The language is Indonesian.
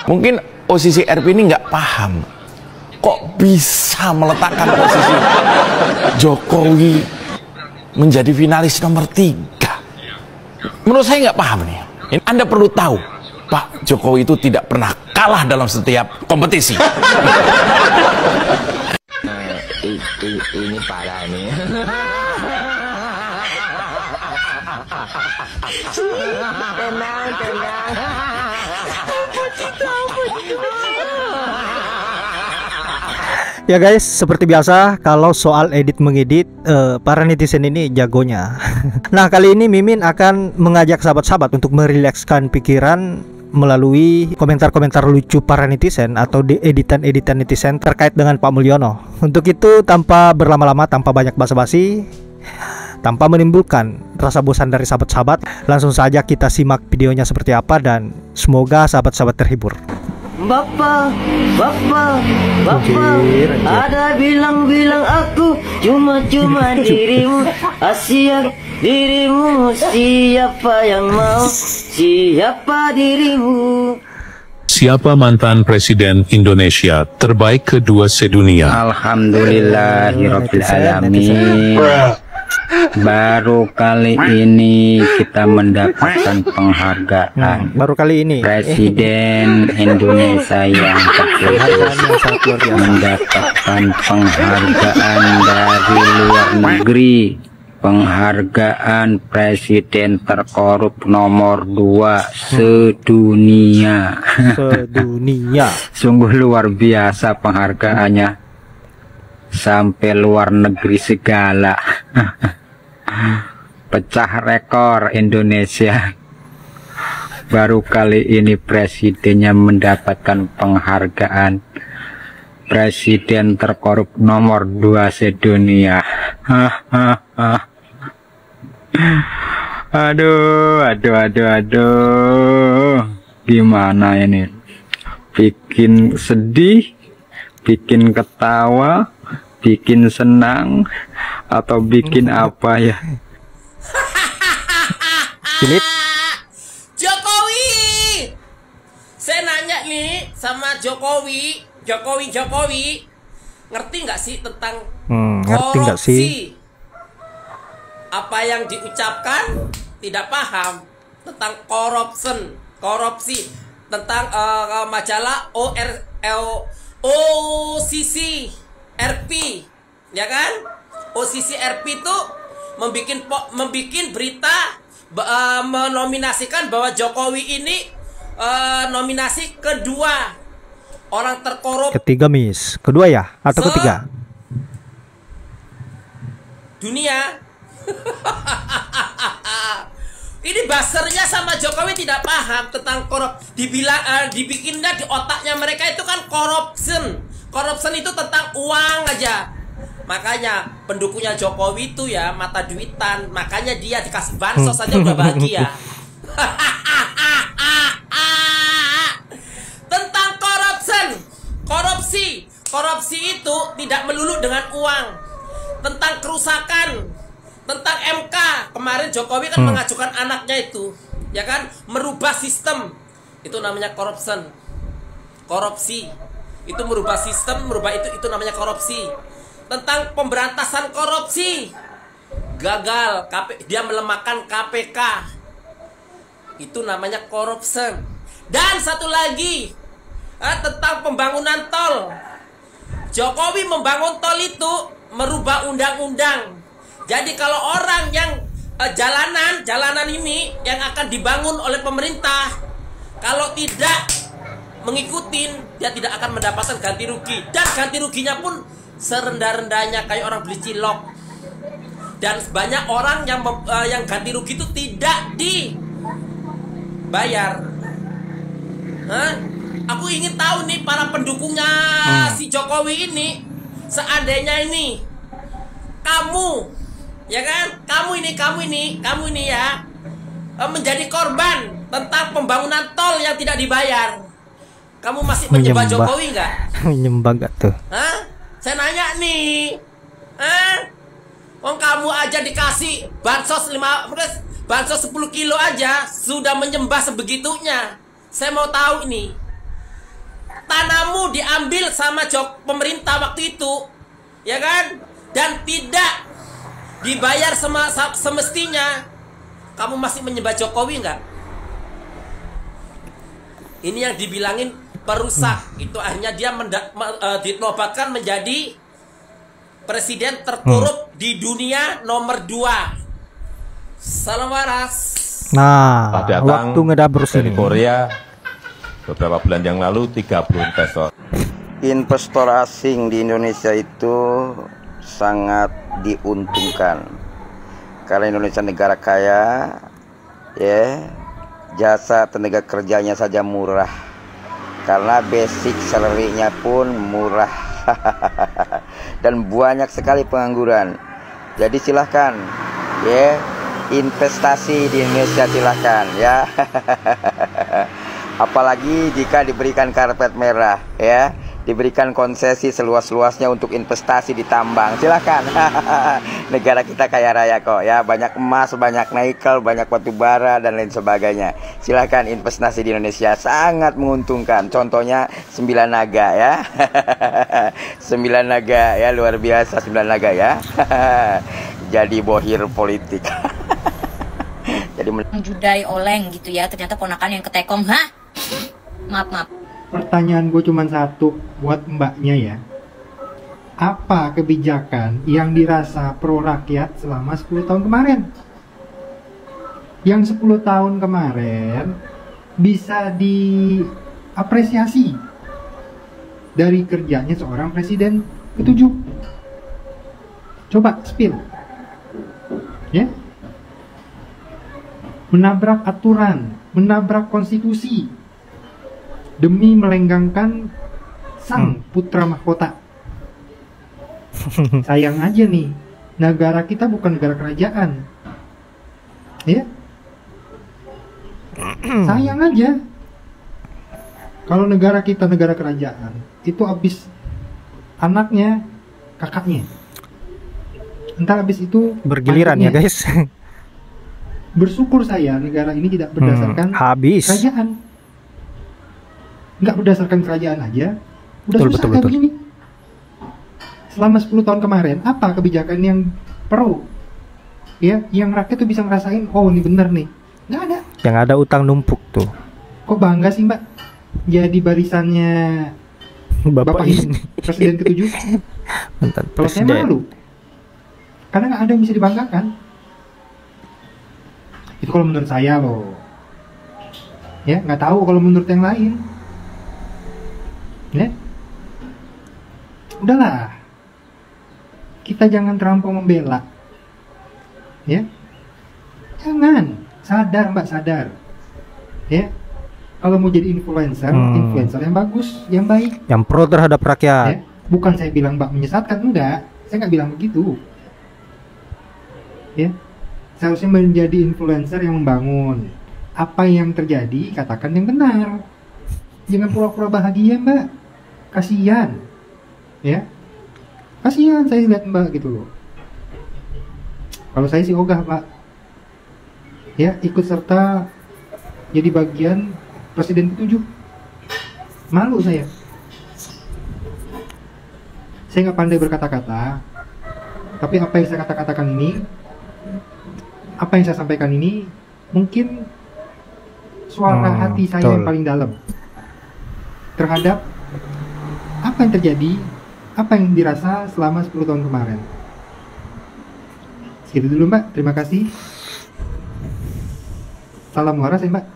Mungkin posisi RP ini nggak paham kok bisa meletakkan posisi Jokowi menjadi finalis nomor 3. Menurut saya nggak paham nih. Anda perlu tahu, Pak Jokowi itu tidak pernah kalah dalam setiap kompetisi. Ini parah nih. Tenang. Ya guys, seperti biasa kalau soal edit mengedit para netizen ini jagonya. Nah, kali ini Mimin akan mengajak sahabat-sahabat untuk merilekskan pikiran melalui komentar-komentar lucu para netizen atau editan-editan netizen terkait dengan Pak Mulyono. Untuk itu, tanpa berlama-lama, tanpa banyak basa-basi, tanpa menimbulkan rasa bosan dari sahabat-sahabat, langsung saja kita simak videonya seperti apa dan semoga sahabat-sahabat terhibur. Bapak, ada bilang-bilang aku cuma dirimu, Asia dirimu, siapa yang mau, siapa dirimu. Siapa mantan Presiden Indonesia terbaik kedua sedunia? Alhamdulillahirabbil alamin. Baru kali ini kita mendapatkan penghargaan. Baru kali ini Presiden Indonesia yang ke-7 mendapatkan penghargaan dari luar negeri. Penghargaan Presiden terkorup nomor 2 sedunia. Sungguh luar biasa penghargaannya, sampai luar negeri segala. Pecah rekor Indonesia. Baru kali ini presidennya mendapatkan penghargaan Presiden terkorup nomor 2 sedunia. Aduh. Gimana ini? Bikin sedih, bikin ketawa, bikin senang, atau bikin apa ya? Jokowi, saya nanya nih sama Jokowi, ngerti nggak sih tentang korupsi? Apa yang diucapkan tidak paham tentang korupsi, tentang majalah OCC RP, ya kan? OCC RP itu membikin berita menominasikan bahwa Jokowi ini nominasi kedua orang terkorup. Ketiga, Miss. Kedua ya atau ketiga? Dunia. Ini basernya sama Jokowi tidak paham tentang dibikinnya di otaknya mereka itu kan corruption itu tentang uang aja. Makanya pendukungnya Jokowi itu ya mata duitan, makanya dia dikasih bansos saja udah bahagia. Tentang korupsi itu tidak melulu dengan uang. Tentang kerusakan, tentang MK. Kemarin Jokowi kan mengajukan anaknya itu, ya kan, merubah sistem. Itu namanya korupsi. Itu merubah sistem, itu namanya korupsi. Tentang pemberantasan korupsi, gagal, dia melemahkan KPK. Itu namanya corruption. Dan satu lagi, tentang pembangunan tol. Jokowi membangun tol itu merubah undang-undang. Jadi kalau orang yang jalanan ini yang akan dibangun oleh pemerintah, kalau tidak mengikuti, dia tidak akan mendapatkan ganti rugi. Dan ganti ruginya pun serendah-rendahnya kayak orang beli cilok. Dan banyak orang yang ganti rugi itu tidak dibayar. Aku ingin tahu nih para pendukungnya si Jokowi ini, seandainya ini kamu, ya kan, kamu ini ya menjadi korban tentang pembangunan tol yang tidak dibayar. Kamu masih menyembah Jokowi nggak? Menyembah nggak tuh? Hah? Saya nanya nih. Hah? Oh, kamu aja dikasih bansos 10 kilo aja sudah menyembah sebegitunya. Saya mau tahu ini. Tanahmu diambil sama pemerintah waktu itu, ya kan? Dan tidak dibayar semestinya. Kamu masih menyembah Jokowi nggak? Ini yang dibilangin perusak. Itu hanya dia dinobatkan menjadi presiden terkorup di dunia nomor 2. Salam waras. Nah, waktu ngedabur dari sini. Korea beberapa bulan yang lalu 30 investor. Investor asing di Indonesia itu sangat diuntungkan karena Indonesia negara kaya, ya. Jasa tenaga kerjanya saja murah karena basic salary-nya pun murah dan banyak sekali pengangguran. Jadi silahkan, ya, investasi di Indonesia silahkan, ya. Apalagi jika diberikan karpet merah, ya, diberikan konsesi seluas-luasnya untuk investasi di tambang, silahkan. Negara kita kaya raya kok, ya, banyak emas, banyak nikel, banyak batu bara dan lain sebagainya. Silahkan investasi di Indonesia sangat menguntungkan. Contohnya 9 naga, ya. 9 naga, ya, luar biasa 9 naga, ya. Jadi bohir politik. Jadi Judai oleng gitu ya, ternyata ponakan yang ketekong. Hah? Maaf. Pertanyaan gue cuma satu buat mbaknya, ya. Apa kebijakan yang dirasa pro rakyat selama 10 tahun kemarin? Yang 10 tahun kemarin bisa diapresiasi dari kerjanya seorang presiden ke-7. Coba spill, ya. Menabrak aturan, menabrak konstitusi demi melenggangkan sang putra mahkota. Sayang aja nih, negara kita bukan negara kerajaan, ya. Sayang aja kalau negara kita negara kerajaan, itu habis anaknya, kakaknya, entar habis itu bergiliran ya guys. Bersyukur saya negara ini tidak berdasarkan habis kerajaan. Nggak berdasarkan kerajaan aja udah betul, susah betul, kayak betul. begini. Selama 10 tahun kemarin apa kebijakan yang pro, ya, yang rakyat tuh bisa ngerasain, oh ini bener nih? Nggak ada. Yang ada utang numpuk tuh. Kok bangga sih mbak jadi barisannya bapak ini presiden ke-7? Kalau saya malu karena nggak ada yang bisa dibanggakan. Itu kalau menurut saya loh, ya, nggak tahu kalau menurut yang lain, ya. Udahlah, kita jangan terlampau membela, ya. Jangan, sadar mbak, sadar, ya. Kalau mau jadi influencer, influencer yang bagus, yang baik, yang pro terhadap rakyat, ya. Bukan saya bilang mbak menyesatkan, enggak, saya nggak bilang begitu, ya. Seharusnya menjadi influencer yang membangun. Apa yang terjadi, katakan yang benar. Jangan pura-pura bahagia mbak, kasihan, ya. Kasihan saya lihat mbak gitu loh. Kalau saya sih ogah mbak, ya, ikut serta jadi bagian presiden ke-7. Malu saya nggak pandai berkata-kata, tapi apa yang saya katakan ini, apa yang saya sampaikan ini mungkin suara hati saya yang paling dalam terhadap apa yang terjadi, apa yang dirasa selama 10 tahun kemarin. Segitu dulu mbak, terima kasih. Salam waras ya mbak.